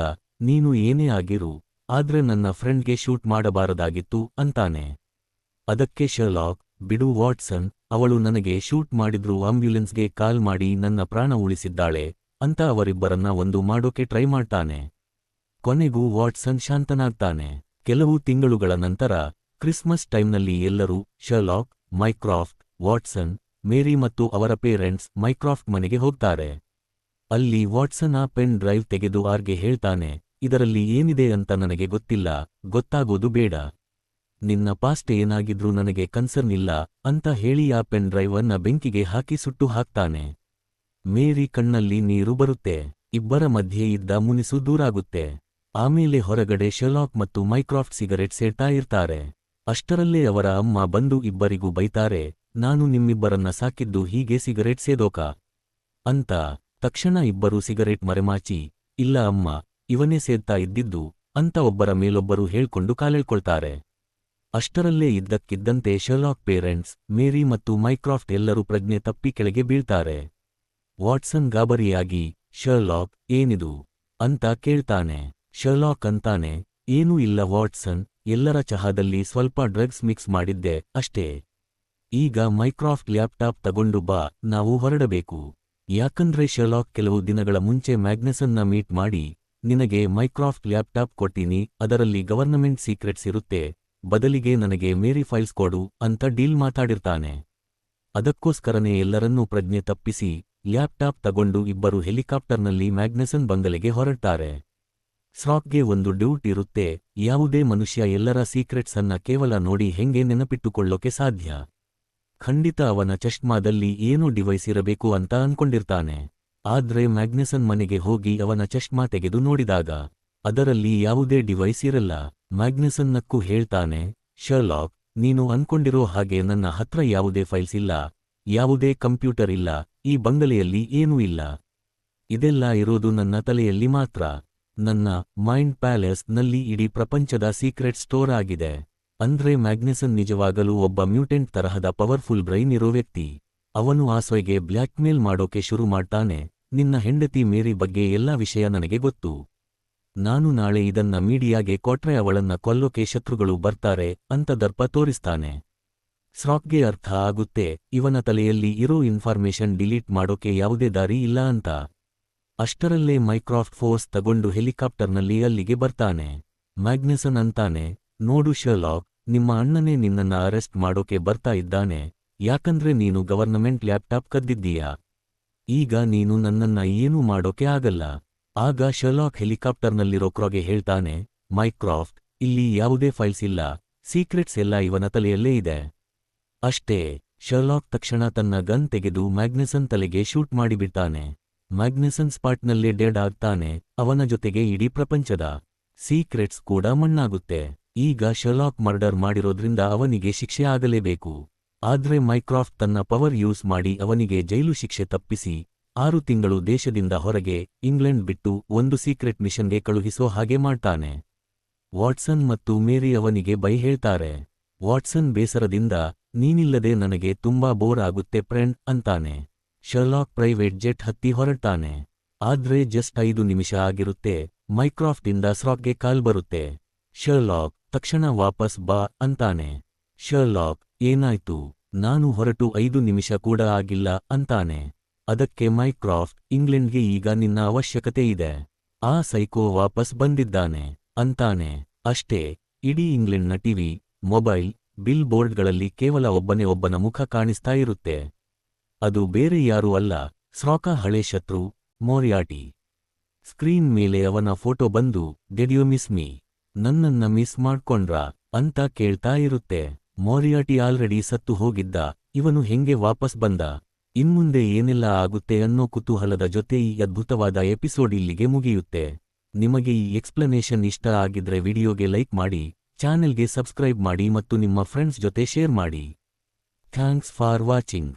ನೀನು ಏನೇ ಆಗಿರು, ಆದ್ರೆ ನನ್ನ ಫ್ರೆಂಡ್ಗೆ ಶೂಟ್ ಮಾಡಬಾರದಾಗಿತ್ತು ಅಂತಾನೆ. ಅದಕ್ಕೆ ಶರ್ಲಾಕ್, ಬಿಡು ವಾಟ್ಸನ್, ಅವಳು ನನಗೆ ಶೂಟ್ ಮಾಡಿದ್ರೂ ಆಂಬ್ಯುಲೆನ್ಸ್ಗೆ ಕಾಲ್ ಮಾಡಿ ನನ್ನ ಪ್ರಾಣ ಉಳಿಸಿದ್ದಾಳೆ ಅಂತ ಅವರಿಬ್ಬರನ್ನ ಒಂದು ಮಾಡೋಕೆ ಟ್ರೈ ಮಾಡ್ತಾನೆ. ಕೊನೆಗೂ ವಾಟ್ಸನ್ ಶಾಂತನಾಗ್ತಾನೆ. ಕೆಲವು ತಿಂಗಳುಗಳ ನಂತರ ಕ್ರಿಸ್ಮಸ್ ಟೈಮ್ನಲ್ಲಿ ಎಲ್ಲರೂ ಶರ್ಲಾಕ್, ಮೈಕ್ರಾಫ್ಟ್, ವಾಟ್ಸನ್, ಮೇರಿ ಮತ್ತು ಅವರ ಪೇರೆಂಟ್ಸ್ ಮೈಕ್ರಾಫ್ಟ್ ಮನೆಗೆ ಹೋಗ್ತಾರೆ. ಅಲ್ಲಿ ವಾಟ್ಸನ್ ಆ ಪೆನ್ ಡ್ರೈವ್ ತೆಗೆದು ಆರ್ಗೆ ಹೇಳ್ತಾನೆ, ಇದರಲ್ಲಿ ಏನಿದೆ ಅಂತ ನನಗೆ ಗೊತ್ತಿಲ್ಲ, ಗೊತ್ತಾಗೋದು ಬೇಡ. ನಿನ್ನ ಪಾಸ್ಟ್ ಏನಾಗಿದ್ರೂ ನನಗೆ ಕನ್ಸರ್ನ್ ಇಲ್ಲ ಅಂತ ಹೇಳಿ ಆ ಪೆನ್ ಡ್ರೈವ್ ಅನ್ನ ಬೆಂಕಿಗೆ ಹಾಕಿ ಸುಟ್ಟು ಹಾಕ್ತಾನೆ. ಮೇರಿ ಕಣ್ಣಲ್ಲಿ ನೀರು ಬರುತ್ತೆ. ಇಬ್ಬರ ಮಧ್ಯೆ ಇದ್ದ ಮುನಿಸು ದೂರಾಗುತ್ತೆ. ಆಮೇಲೆ ಹೊರಗಡೆ ಶರ್ಲಾಕ್ ಮತ್ತು ಮೈಕ್ರಾಫ್ಟ್ ಸಿಗರೆಟ್ ಸೇಡ್ತಾ ಇರ್ತಾರೆ. ಅಷ್ಟರಲ್ಲೇ ಅವರ ಅಮ್ಮ ಬಂದು ಇಬ್ಬರಿಗೂ ಬೈತಾರೆ, ನಾನು ನಿಮ್ಮಿಬ್ಬರನ್ನ ಸಾಕಿದ್ದು ಹೀಗೆ ಸಿಗರೆಟ್ ಸೇದೋಕ ಅಂತ. ತಕ್ಷಣ ಇಬ್ಬರೂ ಸಿಗರೆಟ್ ಮರೆಮಾಚಿ, ಇಲ್ಲ ಅಮ್ಮ, ಇವನೇ ಸೇದ್ತಾ ಇದ್ದಿದ್ದು ಅಂತ ಒಬ್ಬರ ಮೇಲೊಬ್ಬರು ಹೇಳ್ಕೊಂಡು ಕಾಲೆಳ್ಕೊಳ್ತಾರೆ. ಅಷ್ಟರಲ್ಲೇ ಇದ್ದಕ್ಕಿದ್ದಂತೆ ಶರ್ಲಾಕ್ ಪೇರೆಂಟ್ಸ್, ಮೇರಿ ಮತ್ತು ಮೈಕ್ರಾಫ್ಟ್ ಎಲ್ಲರೂ ಪ್ರಜ್ಞೆ ತಪ್ಪಿ ಕೆಳಗೆ ಬೀಳ್ತಾರೆ. ವಾಟ್ಸನ್ ಗಾಬರಿಯಾಗಿ, ಶರ್ಲಾಕ್, ಏನಿದು ಅಂತ ಕೇಳ್ತಾನೆ. ಶರ್ಲಾಕ್ ಅಂತಾನೆ, ಏನೂ ಇಲ್ಲ ವಾಟ್ಸನ್, ಎಲ್ಲರ ಚಹಾದಲ್ಲಿ ಸ್ವಲ್ಪ ಡ್ರಗ್ಸ್ ಮಿಕ್ಸ್ ಮಾಡಿದ್ದೆ ಅಷ್ಟೇ. ಈಗ ಮೈಕ್ರಾಫ್ಟ್ ಲ್ಯಾಪ್ಟಾಪ್ ತಗೊಂಡು ಬಾ, ನಾವು ಹೊರಡಬೇಕು. ಯಾಕಂದ್ರೆ ಶರ್ಲಾಕ್ ಕೆಲವು ದಿನಗಳ ಮುಂಚೆ ಮ್ಯಾಗ್ನಸನ್ನ ಮೀಟ್ ಮಾಡಿ, ನಿನಗೆ ಮೈಕ್ರಾಫ್ಟ್ ಲ್ಯಾಪ್ಟಾಪ್ ಕೊಡ್ತೀನಿ, ಅದರಲ್ಲಿ ಗವರ್ನಮೆಂಟ್ ಸೀಕ್ರೆಟ್ಸ್ ಇರುತ್ತೆ, ಬದಲಿಗೆ ನನಗೆ ಮೇರಿ ಫೈಲ್ಸ್ ಕೊಡು ಅಂತ ಡೀಲ್ ಮಾತಾಡಿರ್ತಾನೆ. ಅದಕ್ಕೋಸ್ಕರನೇ ಎಲ್ಲರನ್ನೂ ಪ್ರಜ್ಞೆ ತಪ್ಪಿಸಿ ಲ್ಯಾಪ್ಟಾಪ್ ತಗೊಂಡು ಇಬ್ಬರು ಹೆಲಿಕಾಪ್ಟರ್ನಲ್ಲಿ ಮ್ಯಾಗ್ನಸನ್ ಬಂಗಲೆಗೆ ಹೊರಡ್ತಾರೆ. ಸ್ರಾಕ್ಗೆ ಒಂದು ಡ್ಯೂಟ್ ಇರುತ್ತೆ, ಯಾವುದೇ ಮನುಷ್ಯ ಎಲ್ಲರ ಸೀಕ್ರೆಟ್ಸ್ ಅನ್ನ ಕೇವಲ ನೋಡಿ ಹೆಂಗೆ ನೆನಪಿಟ್ಟುಕೊಳ್ಳೋಕೆ ಸಾಧ್ಯ. ಖಂಡಿತ ಅವನ ಚಷ್ಮಾದಲ್ಲಿ ಏನೋ ಡಿವೈಸ್ ಇರಬೇಕು ಅಂತ ಅನ್ಕೊಂಡಿರ್ತಾನೆ. ಆದ್ರೆ ಮ್ಯಾಗ್ನಸನ್ ಮನೆಗೆ ಹೋಗಿ ಅವನ ಚಷ್ಮಾ ತೆಗೆದು ನೋಡಿದಾಗ ಅದರಲ್ಲಿ ಯಾವುದೇ ಡಿವೈಸ್ ಇರಲ್ಲ. ಮ್ಯಾಗ್ನಸನ್ನಕ್ಕೂ ಹೇಳ್ತಾನೆ, ಶರ್ಲಾಕ್, ನೀನು ಅನ್ಕೊಂಡಿರೋ ಹಾಗೆ ನನ್ನ ಹತ್ರ ಯಾವುದೇ ಫೈಲ್ಸ್ ಇಲ್ಲ, ಯಾವುದೇ ಕಂಪ್ಯೂಟರ್ ಇಲ್ಲ, ಈ ಬಂಗಲೆಯಲ್ಲಿ ಏನೂ ಇಲ್ಲ. ಇದೆಲ್ಲ ಇರೋದು ನನ್ನ ತಲೆಯಲ್ಲಿ ಮಾತ್ರ. ನನ್ನ ಮೈಂಡ್ ಪ್ಯಾಲೇಸ್ ನಲ್ಲಿ ಇಡೀ ಪ್ರಪಂಚದ ಸೀಕ್ರೆಟ್ ಸ್ಟೋರ್ ಆಗಿದೆ. ಅಂದ್ರೆ ಮ್ಯಾಗ್ನಸನ್ ನಿಜವಾಗಲೂ ಒಬ್ಬ ಮ್ಯೂಟೆಂಟ್ ತರಹದ ಪವರ್ಫುಲ್ ಬ್ರೈನ್ ಇರೋ ವ್ಯಕ್ತಿ. ಅವನು ಆಸೊಯ್ಗೆ ಬ್ಲ್ಯಾಕ್ ಮೇಲ್ ಮಾಡೋಕೆ ಶುರು ಮಾಡ್ತಾನೆ, ನಿನ್ನ ಹೆಂಡತಿ ಮೇರಿ ಬಗ್ಗೆ ಎಲ್ಲಾ ವಿಷಯ ನನಗೆ ಗೊತ್ತು. ನಾನು ನಾಳೆ ಇದನ್ನ ಮೀಡಿಯಾಗೆ ಕೊಟ್ರೆ ಅವಳನ್ನ ಕೊಲ್ಲೋಕೆ ಶತ್ರುಗಳು ಬರ್ತಾರೆ ಅಂತ ದರ್ಪ ತೋರಿಸ್ತಾನೆ. ಸ್ರಾಕ್ಗೆ ಅರ್ಥ ಆಗುತ್ತೆ, ಇವನ ತಲೆಯಲ್ಲಿ ಇರೋ ಇನ್ಫಾರ್ಮೇಶನ್ ಡಿಲೀಟ್ ಮಾಡೋಕೆ ಯಾವುದೇ ದಾರಿ ಇಲ್ಲ ಅಂತ. ಅಷ್ಟರಲ್ಲೇ ಮೈಕ್ರಾಫ್ಟ್ ಫೋರ್ಸ್ ತಗೊಂಡು ಹೆಲಿಕಾಪ್ಟರ್ನಲ್ಲಿ ಅಲ್ಲಿಗೆ ಬರ್ತಾನೆ. ಮ್ಯಾಗ್ನಸನ್ ಅಂತಾನೆ, ನೋಡು ಶರ್ಲಾಕ್, ನಿಮ್ಮ ಅಣ್ಣನೇ ನಿನ್ನನ್ನ ಅರೆಸ್ಟ್ ಮಾಡೋಕೆ ಬರ್ತಾ ಇದ್ದಾನೆ, ಯಾಕಂದ್ರೆ ನೀನು ಗವರ್ನಮೆಂಟ್ ಲ್ಯಾಪ್ಟಾಪ್ ಕದ್ದಿದ್ದೀಯಾ. ಈಗ ನೀನು ನನ್ನನ್ನ ಏನೂ ಮಾಡೋಕೆ ಆಗಲ್ಲ. ಆಗ ಶರ್ಲಾಕ್ ಹೆಲಿಕಾಪ್ಟರ್ನಲ್ಲಿರೋ ಕ್ರೋಗೆ ಹೇಳ್ತಾನೆ, ಮೈಕ್ರಾಫ್ಟ್, ಇಲ್ಲಿ ಯಾವುದೇ ಫೈಲ್ಸ್ ಇಲ್ಲ, ಸೀಕ್ರೆಟ್ಸ್ ಎಲ್ಲ ಇವನ ತಲೆಯಲ್ಲೇ ಇದೆ ಅಷ್ಟೇ. ಶರ್ಲಾಕ್ ತಕ್ಷಣ ತನ್ನ ಗನ್ ತೆಗೆದು ಮ್ಯಾಗ್ನಸನ್ ತಲೆಗೆ ಶೂಟ್ ಮಾಡಿಬಿಡ್ತಾನೆ. ಮ್ಯಾಗ್ನಸನ್ ಸ್ಪಾಟ್ನಲ್ಲೇ ಡೆಡ್ ಆಗ್ತಾನೆ, ಅವನ ಜೊತೆಗೆ ಇಡೀ ಪ್ರಪಂಚದ ಸೀಕ್ರೆಟ್ಸ್ ಕೂಡ ಮಣ್ಣಾಗುತ್ತೆ. ಈಗ ಶರ್ಲಾಕ್ ಮರ್ಡರ್ ಮಾಡಿರೋದ್ರಿಂದ ಅವನಿಗೆ ಶಿಕ್ಷೆ ಆಗಲೇಬೇಕು. ಆದ್ರೆ ಮೈಕ್ರಾಫ್ಟ್ ತನ್ನ ಪವರ್ ಯೂಸ್ ಮಾಡಿ ಅವನಿಗೆ ಜೈಲು ಶಿಕ್ಷೆ ತಪ್ಪಿಸಿ 6 ತಿಂಗಳು ದೇಶದಿಂದ ಹೊರಗೆ ಇಂಗ್ಲೆಂಡ್ ಬಿಟ್ಟು ಒಂದು ಸೀಕ್ರೆಟ್ ಮಿಷನ್ಗೆ ಕಳುಹಿಸೋ ಹಾಗೆ ಮಾಡ್ತಾನೆ. ವಾಟ್ಸನ್ ಮತ್ತು ಮೇರಿ ಅವನಿಗೆ ಬೈ ಹೇಳ್ತಾರೆ. ವಾಟ್ಸನ್ ಬೇಸರದಿಂದ, ನೀನಿಲ್ಲದೆ ನನಗೆ ತುಂಬಾ ಬೋರ್ ಆಗುತ್ತೆ ಫ್ರೆಂಡ್ ಅಂತಾನೆ. ಶರ್ಲಾಕ್ ಪ್ರೈವೇಟ್ ಜೆಟ್ ಹತ್ತಿ ಹೊರಡ್ತಾನೆ. ಆದ್ರೆ ಜಸ್ಟ್ 5 ನಿಮಿಷ ಆಗಿರುತ್ತೆ, ಮೈಕ್ರಾಫ್ಟ್ ಇಂದ ಸ್ರಾಕ್ಗೆ ಕಾಲ್ ಬರುತ್ತೆ. ಶರ್ಲಾಕ್, ತಕ್ಷಣ ವಾಪಸ್ ಬಾ ಅಂತಾನೆ. ಶರ್ಲಾಕ್, ಏನಾಯ್ತು, ನಾನು ಹೊರಟು 5 ನಿಮಿಷ ಕೂಡ ಆಗಿಲ್ಲ ಅಂತಾನೆ. ಅದಕ್ಕೆ ಮೈಕ್ರಾಫ್ಟ್, ಇಂಗ್ಲೆಂಡ್ಗೆ ಈಗ ನಿನ್ನ ಅವಶ್ಯಕತೆ ಇದೆ, ಆ ಸೈಕೋ ವಾಪಸ್ ಬಂದಿದ್ದಾನೆ ಅಂತಾನೆ. ಅಷ್ಟೇ, ಇಡೀ ಇಂಗ್ಲೆಂಡ್ನ ಟಿವಿ, ಮೊಬೈಲ್, ಬಿಲ್ ಬೋರ್ಡ್ಗಳಲ್ಲಿ ಕೇವಲ ಒಬ್ಬನ ಮುಖ ಕಾಣಿಸ್ತಾ ಇರುತ್ತೆ. ಅದು ಬೇರೆ ಯಾರೂ ಅಲ್ಲ, ಸ್ರಾಕ ಹಳೆ ಶತ್ರು ಮೋರಿಯಾಟಿ. ಸ್ಕ್ರೀನ್ ಮೇಲೆ ಅವನ ಫೋಟೋ ಬಂದು, ಡೆಡ್ ಯು ಮಿಸ್ ಮೀ, ನನ್ನನ್ನ ಮಿಸ್ ಮಾಡ್ಕೊಂಡ್ರಾ ಅಂತ ಕೇಳ್ತಾ ಇರುತ್ತೆ. ಮೋರಿಯಾಟಿ ಆಲ್ರೆಡಿ ಸತ್ತು ಹೋಗಿದ್ದ, ಇವನು ಹೆಂಗೆ ವಾಪಸ್ ಬಂದ, ಇನ್ಮುಂದೆ ಏನೆಲ್ಲ ಆಗುತ್ತೆ ಅನ್ನೋ ಕುತೂಹಲದ ಜೊತೆ ಈ ಅದ್ಭುತವಾದ ಎಪಿಸೋಡ್ ಇಲ್ಲಿಗೆ ಮುಗಿಯುತ್ತೆ. ನಿಮಗೆ ಈ ಎಕ್ಸ್ಪ್ಲನೇಷನ್ ಇಷ್ಟ ಆಗಿದ್ರೆ ವಿಡಿಯೋಗೆ ಲೈಕ್ ಮಾಡಿ, ಚಾನೆಲ್ಗೆ ಸಬ್ಸ್ಕ್ರೈಬ್ ಮಾಡಿ ಮತ್ತು ನಿಮ್ಮ ಫ್ರೆಂಡ್ಸ್ ಜೊತೆ ಶೇರ್ ಮಾಡಿ. Thanks for watching.